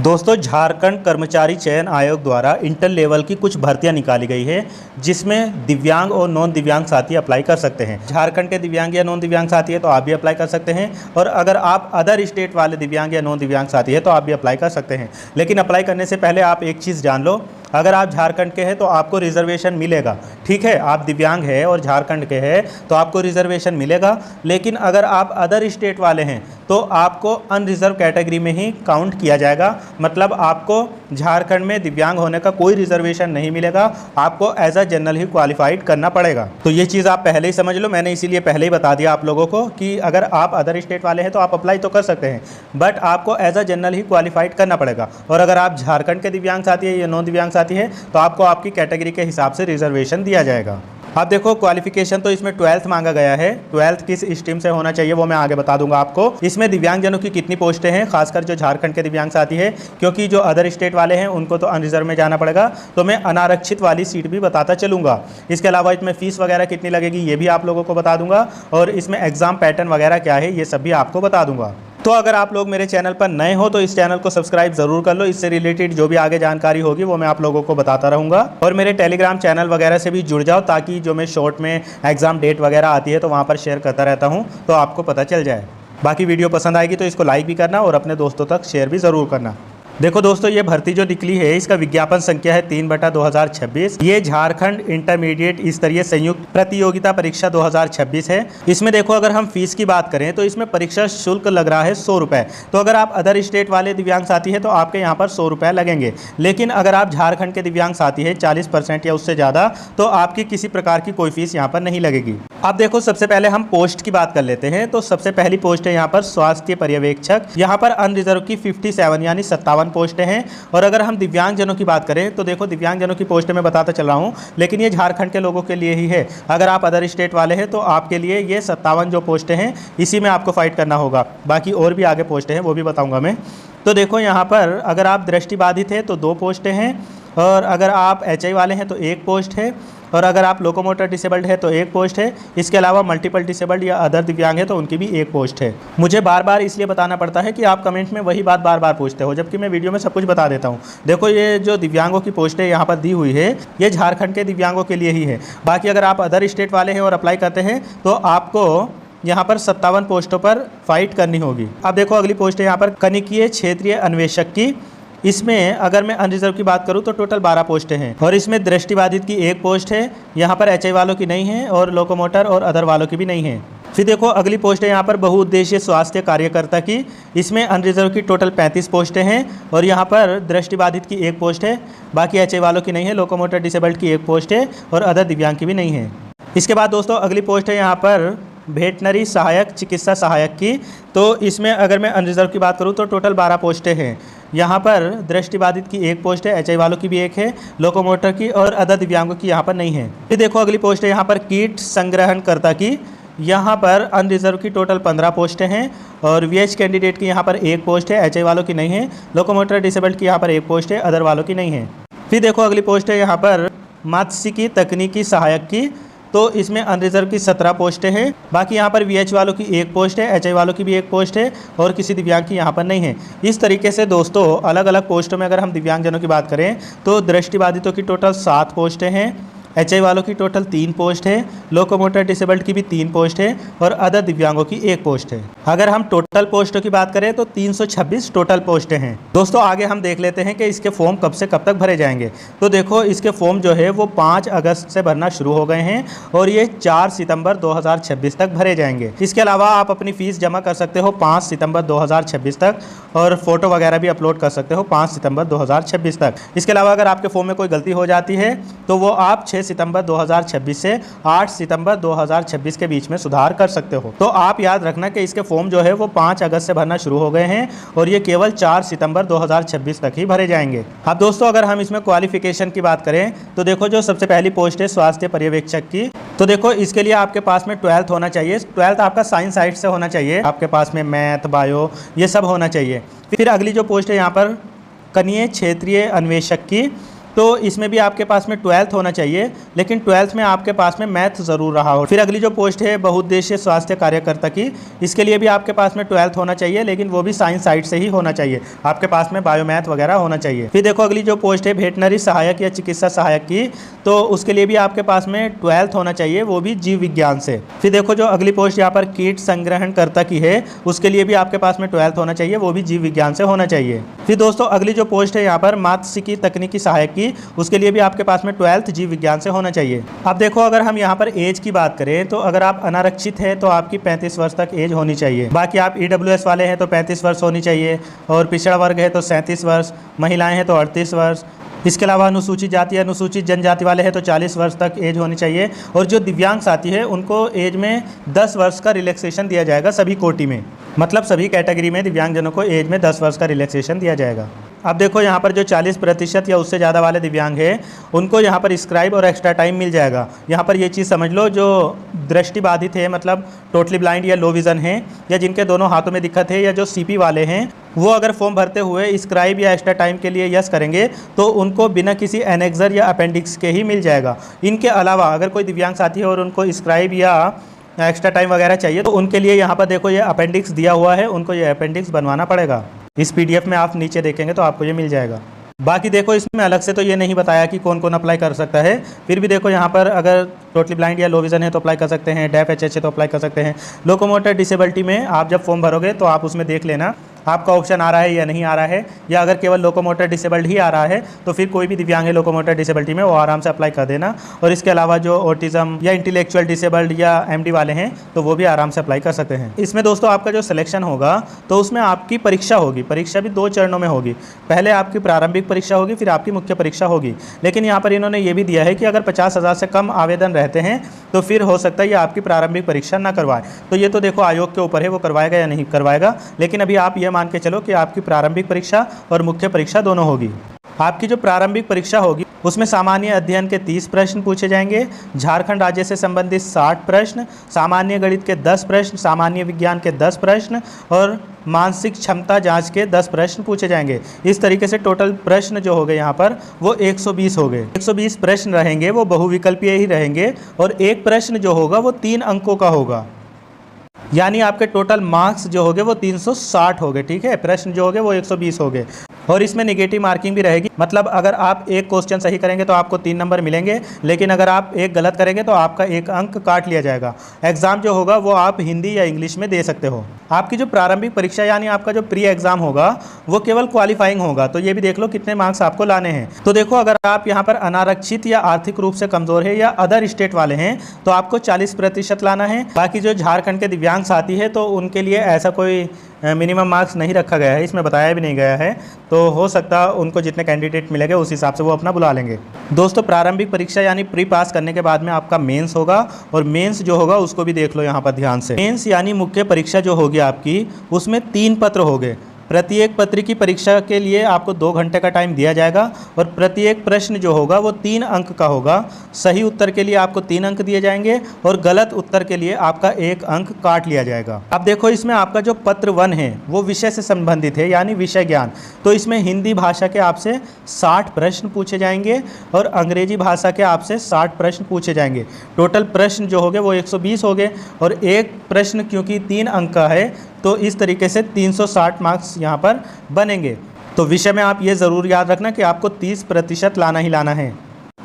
दोस्तों, झारखंड कर्मचारी चयन आयोग द्वारा इंटर लेवल की कुछ भर्तियां निकाली गई है जिसमें दिव्यांग और नॉन दिव्यांग साथी अप्लाई कर सकते हैं। झारखंड के दिव्यांग या नॉन दिव्यांग साथी है तो आप भी अप्लाई कर सकते हैं, और अगर आप अदर स्टेट वाले दिव्यांग या नॉन दिव्यांग साथी है तो आप भी अप्लाई कर सकते हैं। लेकिन अप्लाई करने से पहले आप एक चीज़ जान लो, अगर आप झारखंड के हैं तो आपको रिजर्वेशन मिलेगा। ठीक है, आप दिव्यांग हैं और झारखंड के हैं तो आपको रिजर्वेशन मिलेगा। लेकिन अगर आप अदर स्टेट वाले हैं तो आपको अनरिजर्व कैटेगरी में ही काउंट किया जाएगा। मतलब आपको झारखंड में दिव्यांग होने का कोई रिजर्वेशन नहीं मिलेगा, आपको एज अ जनरल ही क्वालिफाइड करना पड़ेगा। तो ये चीज़ आप पहले ही समझ लो, मैंने इसीलिए पहले ही बता दिया आप लोगों को कि अगर आप अदर स्टेट वाले हैं तो आप अप्लाई तो कर सकते हैं, बट आपको एज अ जनरल ही क्वालिफाइड करना पड़ेगा। और अगर आप झारखंड के दिव्यांग साथी है या नॉन दिव्यांग साथी है तो आपको आपकी कैटेगरी के हिसाब से रिजर्वेशन दिया जाएगा। आप देखो, क्वालिफिकेशन तो इसमें 12th मांगा गया है। 12th किस स्ट्रीम से होना चाहिए वो मैं आगे बता दूंगा आपको। इसमें दिव्यांगजनों की कितनी पोस्टें हैं, खासकर जो झारखंड के दिव्यांग साथी है, क्योंकि जो अदर स्टेट वाले हैं उनको तो अनरिजर्व में जाना पड़ेगा, तो मैं अनारक्षित वाली सीट भी बताता चलूँगा। इसके अलावा इसमें फीस वगैरह कितनी लगेगी ये भी आप लोगों को बता दूंगा, और इसमें एग्जाम पैटर्न वगैरह क्या है ये सब भी आपको बता दूंगा। तो अगर आप लोग मेरे चैनल पर नए हो तो इस चैनल को सब्सक्राइब जरूर कर लो। इससे रिलेटेड जो भी आगे जानकारी होगी वो मैं आप लोगों को बताता रहूँगा। और मेरे टेलीग्राम चैनल वगैरह से भी जुड़ जाओ, ताकि जो मैं शॉर्ट में एग्जाम डेट वगैरह आती है तो वहाँ पर शेयर करता रहता हूँ, तो आपको पता चल जाए। बाकी वीडियो पसंद आएगी तो इसको लाइक भी करना और अपने दोस्तों तक शेयर भी ज़रूर करना। देखो दोस्तों, ये भर्ती जो निकली है इसका विज्ञापन संख्या है 3/2026। ये झारखंड इंटरमीडिएट स्तरीय संयुक्त प्रतियोगिता परीक्षा 2026 है। इसमें देखो, अगर हम फीस की बात करें तो इसमें परीक्षा शुल्क लग रहा है 100 रुपये। तो अगर आप अदर स्टेट वाले दिव्यांग साथी है तो आपके यहाँ पर 100 रुपये लगेंगे। लेकिन अगर आप झारखंड के दिव्यांग साथी है 40% या उससे ज़्यादा, तो आपकी किसी प्रकार की कोई फीस यहाँ पर नहीं लगेगी। अब देखो, सबसे पहले हम पोस्ट की बात कर लेते हैं। तो सबसे पहली पोस्ट है यहाँ पर स्वास्थ्य पर्यवेक्षक। यहाँ पर अनरिजर्व की 57 यानी 57 पोस्टें हैं। और अगर हम दिव्यांगजनों की बात करें तो देखो, दिव्यांगजनों की पोस्टें मैं बताता चल रहा हूँ, लेकिन ये झारखंड के लोगों के लिए ही है। अगर आप अदर स्टेट वाले हैं तो आपके लिए ये 57 जो पोस्टें हैं इसी में आपको फाइट करना होगा। बाकी और भी आगे पोस्टें हैं वो भी बताऊँगा मैं। तो देखो, यहाँ पर अगर आप दृष्टिबाधित हैं तो 2 पोस्टें हैं, और अगर आप HI वाले हैं तो 1 पोस्ट है, और अगर आप लोकोमोटर डिसेबल्ड है तो 1 पोस्ट है। इसके अलावा मल्टीपल डिसेबल्ड या अदर दिव्यांग है तो उनकी भी 1 पोस्ट है। मुझे बार बार इसलिए बताना पड़ता है कि आप कमेंट में वही बात बार बार पूछते हो, जबकि मैं वीडियो में सब कुछ बता देता हूँ। देखो, ये जो दिव्यांगों की पोस्टें यहाँ पर दी हुई है ये झारखंड के दिव्यांगों के लिए ही है। बाकी अगर आप अदर स्टेट वाले हैं और अप्लाई करते हैं तो आपको यहाँ पर 57 पोस्टों पर फाइट करनी होगी। अब देखो, अगली पोस्ट है यहाँ पर कनिकीय क्षेत्रीय अन्वेषक की। इसमें अगर मैं अनरिजर्व की बात करूं तो टोटल 12 पोस्टें हैं, और इसमें दृष्टिबाधित की 1 पोस्ट है। यहाँ पर HI वालों की नहीं है, और लोकोमोटर और अदर वालों की भी नहीं है। फिर देखो, अगली पोस्ट है यहाँ पर बहुउद्देशीय स्वास्थ्य कार्यकर्ता की। इसमें अनरिजर्व की टोटल 35 पोस्टें हैं, और यहाँ पर दृष्टिबाधित की 1 पोस्ट है। बाकी HI वालों की नहीं है, लोकोमोटर डिसेबल्ड की 1 पोस्ट है, और अदर दिव्यांग की भी नहीं है। इसके बाद दोस्तों अगली पोस्ट है यहाँ पर वेटनरी सहायक चिकित्सा सहायक की। तो इसमें अगर मैं अनरिजर्व की बात करूँ तो टोटल 12 पोस्टें हैं। यहाँ पर दृष्टिबाधित की 1 पोस्ट है, HI वालों की भी 1 है, लोकोमोटर की और अदर दिव्यांगों की यहाँ पर नहीं है। फिर देखो, अगली पोस्ट है यहाँ पर कीट संग्रहणकर्ता की। यहाँ पर अनरिजर्व की टोटल 15 पोस्टें हैं, और VH कैंडिडेट की यहाँ पर 1 पोस्ट है, HI वालों की नहीं है, लोकोमोटर डिसेबल्ड की यहाँ पर 1 पोस्ट है, अदर वालों की नहीं है। फिर देखो, अगली पोस्ट है यहाँ पर मात्स्यिकी तकनीकी सहायक की। तो इसमें अनरिजर्व की 17 पोस्टें हैं। बाकी यहाँ पर VH वालों की 1 पोस्ट है, HI वालों की भी 1 पोस्ट है, और किसी दिव्यांग की यहाँ पर नहीं है। इस तरीके से दोस्तों अलग अलग पोस्टों में अगर हम दिव्यांगजनों की बात करें तो दृष्टिबाधितों की टोटल 7 पोस्टें हैं, HI वालों की टोटल 3 पोस्ट है, लोकोमोटर डिसेबल्ड की भी 3 पोस्ट है, और अदर दिव्यांगों की 1 पोस्ट है। अगर हम टोटल पोस्टों की बात करें तो 326 टोटल पोस्टें हैं। दोस्तों आगे हम देख लेते हैं कि इसके फॉर्म कब से कब तक भरे जाएंगे। तो देखो, इसके फॉर्म जो है वो 5 अगस्त से भरना शुरू हो गए हैं, और ये 4 सितंबर 2026 तक भरे जाएंगे। इसके अलावा आप अपनी फ़ीस जमा कर सकते हो 5 सितंबर 2026 तक, और फोटो वगैरह भी अपलोड कर सकते हो 5 सितंबर 2026 तक। इसके अलावा अगर आपके फॉर्म में कोई गलती हो जाती है तो वो आप 6 सितंबर 2026 से 8 सितंबर 2026 के बीच में सुधार कर सकते हो। तो आप याद रखना कि इसके फॉर्म जो है वो 5 अगस्त से भरना शुरू हो गए हैं, और ये केवल 4 सितंबर 2026 तक ही भरे जाएंगे। अब दोस्तों अगर हम इसमें क्वालिफिकेशन की बात करें तो देखो, जो सबसे पहली पोस्ट है स्वास्थ्य पर्यवेक्षक की। तो देखो, इसके लिए आपके पास में 12th होना चाहिए। 12th आपका साइंस साइड से होना चाहिए, आपके पास में मैथ बायो ये सब होना चाहिए। फिर अगली जो पोस्ट है यहाँ पर कनिये क्षेत्रीय अन्वेषक की। तो इसमें भी आपके पास में 12th होना चाहिए, लेकिन 12th में आपके पास में मैथ ज़रूर रहा हो। फिर अगली जो पोस्ट है बहुउद्देशीय स्वास्थ्य कार्यकर्ता की, इसके लिए भी आपके पास में 12th होना चाहिए, लेकिन वो भी साइंस साइड से ही होना चाहिए, आपके पास में बायो मैथ वगैरह होना चाहिए। फिर देखो अगली जो पोस्ट है वेटनरी सहायक या चिकित्सा सहायक की, तो उसके लिए भी आपके पास में 12th होना चाहिए, वो भी जीव विज्ञान से। फिर देखो जो अगली पोस्ट यहाँ पर कीट संग्रहणकर्ता की है, उसके लिए भी आपके पास में 12th होना चाहिए, वो भी जीव विज्ञान से होना चाहिए। फिर दोस्तों अगली जो पोस्ट है यहाँ पर मात्स्यिकी तकनीकी सहायक की, उसके लिए भी आपके पास में 12th जीव विज्ञान से होना चाहिए। अब देखो अगर हम यहाँ पर एज की बात करें तो अगर आप अनारक्षित है तो आपकी 35 वर्ष तक एज होनी चाहिए। बाकी आप EWS वाले हैं तो 35 वर्ष होनी चाहिए, और पिछड़ा वर्ग है तो 37 वर्ष, महिलाएं हैं तो 38 वर्ष। इसके अलावा अनुसूचित जाति अनुसूचित जनजाति वाले हैं तो 40 वर्ष तक एज होनी चाहिए। और जो दिव्यांग साथी है उनको एज में 10 वर्ष का रिलैक्सेशन दिया जाएगा सभी कोटि में, मतलब सभी कैटेगरी में दिव्यांगजनों को एज में 10 वर्ष का रिलैक्सेशन दिया जाएगा। अब देखो यहाँ पर जो 40% या उससे ज़्यादा वाले दिव्यांग हैं उनको यहाँ पर स्क्राइब और एक्स्ट्रा टाइम मिल जाएगा। यहाँ पर ये चीज़ समझ लो, जो दृष्टि बाधित है मतलब टोटली ब्लाइंड या लो विज़न है, या जिनके दोनों हाथों में दिक्कत है, या जो CP वाले हैं, वो अगर फॉर्म भरते हुए स्क्राइब या एक्स्ट्रा टाइम के लिए यस करेंगे तो उनको बिना किसी एनेक्सर या अपेंडिक्स के ही मिल जाएगा। इनके अलावा अगर कोई दिव्यांग साथी है और उनको स्क्राइब या एक्स्ट्रा टाइम वगैरह चाहिए तो उनके लिए यहाँ पर देखो ये अपेंडिक्स दिया हुआ है, उनको ये अपेंडिक्स बनवाना पड़ेगा। इस PDF में आप नीचे देखेंगे तो आपको ये मिल जाएगा। बाकी देखो इसमें अलग से तो ये नहीं बताया कि कौन कौन अप्लाई कर सकता है। फिर भी देखो यहाँ पर अगर टोटली ब्लाइंड या लो विज़न है तो अप्लाई कर सकते हैं, डेफ HH है तो अप्लाई कर सकते हैं। लोकोमोटर डिसेबिलिटी में आप जब फॉर्म भरोगे तो आप उसमें देख लेना आपका ऑप्शन आ रहा है या नहीं आ रहा है, या अगर केवल लोकोमोटर डिसेबल्ड ही आ रहा है तो फिर कोई भी दिव्यांग है लोकोमोटर डिसेबिलिटी में वो आराम से अप्लाई कर देना। और इसके अलावा जो ऑटिज्म या इंटेलेक्चुअल डिसेबल्ड या MD वाले हैं तो वो भी आराम से अप्लाई कर सकते हैं। इसमें दोस्तों आपका जो सिलेक्शन होगा तो उसमें आपकी परीक्षा होगी। परीक्षा भी 2 चरणों में होगी, पहले आपकी प्रारंभिक परीक्षा होगी, फिर आपकी मुख्य परीक्षा होगी। लेकिन यहाँ पर इन्होंने ये भी दिया है कि अगर 50,000 से कम आवेदन रहते हैं तो फिर हो सकता है ये आपकी प्रारंभिक परीक्षा ना करवाए। तो ये तो देखो आयोग के ऊपर है वो करवाएगा या नहीं करवाएगा, लेकिन अभी आप ये मान के चलो कि आपकी प्रारंभिक परीक्षा और मुख्य परीक्षा दोनों होगी। आपकी जो प्रारंभिक परीक्षा होगी उसमें सामान्य अध्ययन के 30 प्रश्न पूछे जाएंगे, झारखंड राज्य से संबंधित 60 प्रश्न, सामान्य गणित के 10 प्रश्न, सामान्य विज्ञान के 10 प्रश्न और मानसिक क्षमता जांच के 10 प्रश्न पूछे जाएंगे। इस तरीके से टोटल प्रश्न जो हो गए यहाँ पर वो 120 हो गए। 120 प्रश्न रहेंगे, वो बहुविकल्पीय ही रहेंगे, और एक प्रश्न जो होगा वो 3 अंकों का होगा, यानी आपके टोटल मार्क्स जो होंगे वो 360 हो गए। ठीक है, प्रश्न जो होंगे वो 120 हो गए। और इसमें नेगेटिव मार्किंग भी रहेगी, मतलब अगर आप एक क्वेश्चन सही करेंगे तो आपको 3 नंबर मिलेंगे, लेकिन अगर आप एक गलत करेंगे तो आपका 1 अंक काट लिया जाएगा। एग्जाम जो होगा वो आप हिंदी या इंग्लिश में दे सकते हो। आपकी जो प्रारंभिक परीक्षा यानी आपका जो प्री एग्जाम होगा वो केवल क्वालिफाइंग होगा, तो ये भी देख लो कितने मार्क्स आपको लाने हैं। तो देखो अगर आप यहाँ पर अनारक्षित या आर्थिक रूप से कमजोर है या अदर स्टेट वाले हैं तो आपको 40% लाना है। बाकी जो झारखंड के दिव्यांग साथी है तो उनके लिए ऐसा कोई मिनिमम मार्क्स नहीं रखा गया है, इसमें बताया भी नहीं गया है, तो हो सकता है उनको जितने कैंडिडेट मिलेंगे उस हिसाब से वो अपना बुला लेंगे। दोस्तों प्रारंभिक परीक्षा यानी प्री पास करने के बाद में आपका मेंस होगा, और मेंस जो होगा उसको भी देख लो यहाँ पर ध्यान से। मेंस यानी मुख्य परीक्षा जो होगी आपकी उसमें 3 पत्र होंगे। प्रत्येक पत्र की परीक्षा के लिए आपको 2 घंटे का टाइम दिया जाएगा, और प्रत्येक प्रश्न जो होगा वो 3 अंक का होगा। सही उत्तर के लिए आपको 3 अंक दिए जाएंगे और गलत उत्तर के लिए आपका 1 अंक काट लिया जाएगा। अब देखो इसमें आपका जो पत्र 1 है वो विषय से संबंधित है, यानी विषय ज्ञान। तो इसमें हिंदी भाषा के आपसे 60 प्रश्न पूछे जाएंगे और अंग्रेजी भाषा के आपसे 60 प्रश्न पूछे जाएंगे। टोटल प्रश्न जो होंगे वो 120 हो गए, और एक प्रश्न क्योंकि 3 अंक का है तो इस तरीके से 360 मार्क्स यहाँ पर बनेंगे। तो विषय में आप ये ज़रूर याद रखना कि आपको 30% लाना ही लाना है।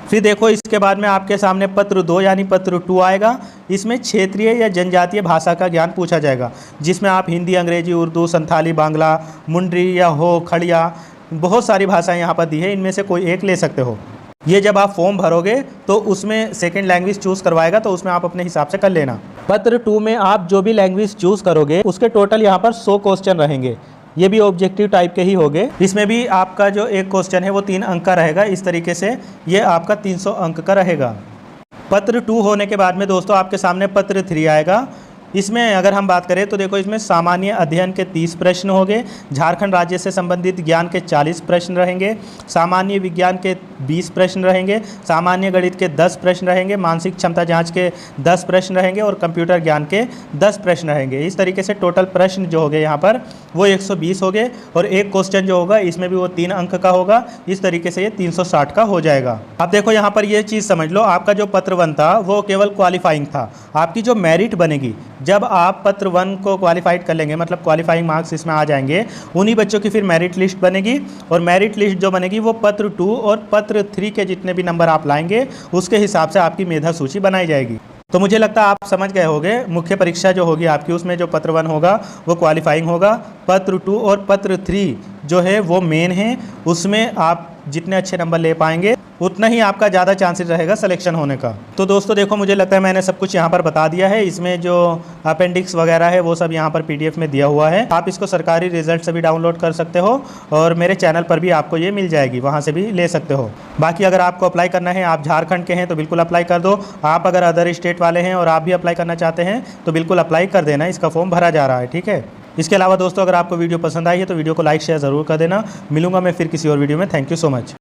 फिर देखो इसके बाद में आपके सामने पत्र 2 यानी पत्र 2 आएगा। इसमें क्षेत्रीय या जनजातीय भाषा का ज्ञान पूछा जाएगा, जिसमें आप हिंदी, अंग्रेजी, उर्दू, संथाली, बांग्ला, मुंडरी या हो, खड़िया, बहुत सारी भाषाएं यहाँ पर दी है, इनमें से कोई एक ले सकते हो। ये जब आप फॉर्म भरोगे तो उसमें सेकंड लैंग्वेज चूज़ करवाएगा, तो उसमें आप अपने हिसाब से कर लेना। पत्र 2 में आप जो भी लैंग्वेज चूज़ करोगे उसके टोटल यहाँ पर 100 क्वेश्चन रहेंगे। ये भी ऑब्जेक्टिव टाइप के ही होंगे। इसमें भी आपका जो एक क्वेश्चन है वो 3 अंक का रहेगा। इस तरीके से ये आपका 300 अंक का रहेगा। पत्र 2 होने के बाद में दोस्तों आपके सामने पत्र 3 आएगा। इसमें अगर हम बात करें तो देखो इसमें सामान्य अध्ययन के 30 प्रश्न हो गए, झारखंड राज्य से संबंधित ज्ञान के 40 प्रश्न रहेंगे, सामान्य विज्ञान के 20 प्रश्न रहेंगे, सामान्य गणित के 10 प्रश्न रहेंगे, मानसिक क्षमता जांच के 10 प्रश्न रहेंगे और कंप्यूटर ज्ञान के 10 प्रश्न रहेंगे। इस तरीके से टोटल प्रश्न जो हो गए यहाँ पर वो 120 हो गए और एक क्वेश्चन जो होगा इसमें भी वो 3 अंक का होगा। इस तरीके से ये 360 का हो जाएगा। अब देखो यहाँ पर ये चीज़ समझ लो, आपका जो पत्र 1 था वो केवल क्वालिफाइंग था। आपकी जो मेरिट बनेगी जब आप पत्र 1 को क्वालिफाइड कर लेंगे, मतलब क्वालिफाइंग मार्क्स इसमें आ जाएंगे, उन्हीं बच्चों की फिर मेरिट लिस्ट बनेगी और मेरिट लिस्ट जो बनेगी वो पत्र 2 और पत्र 3 के जितने भी नंबर आप लाएंगे उसके हिसाब से आपकी मेधा सूची बनाई जाएगी। तो मुझे लगता है आप समझ गए होंगे, मुख्य परीक्षा जो होगी आपकी उसमें जो पत्र 1 होगा वो क्वालिफाइंग होगा, पत्र 2 और पत्र 3 जो है वो मेन है। उसमें आप जितने अच्छे नंबर ले पाएंगे उतना ही आपका ज़्यादा चांसेस रहेगा सिलेक्शन होने का। तो दोस्तों देखो, मुझे लगता है मैंने सब कुछ यहाँ पर बता दिया है। इसमें जो अपेंडिक्स वगैरह है वो सब यहाँ पर PDF में दिया हुआ है। आप इसको सरकारी रिजल्ट से भी डाउनलोड कर सकते हो और मेरे चैनल पर भी आपको ये मिल जाएगी, वहाँ से भी ले सकते हो। बाकी अगर आपको अप्लाई करना है, आप झारखंड के हैं तो बिल्कुल अप्लाई कर दो। आप अगर अदर स्टेट वाले हैं और आप भी अप्लाई करना चाहते हैं तो बिल्कुल अप्लाई कर देना, इसका फॉर्म भरा जा रहा है, ठीक है। इसके अलावा दोस्तों अगर आपको वीडियो पसंद आई है तो वीडियो को लाइक शेयर ज़रूर कर देना। मिलूंगा मैं फिर किसी और वीडियो में। Thank you so much.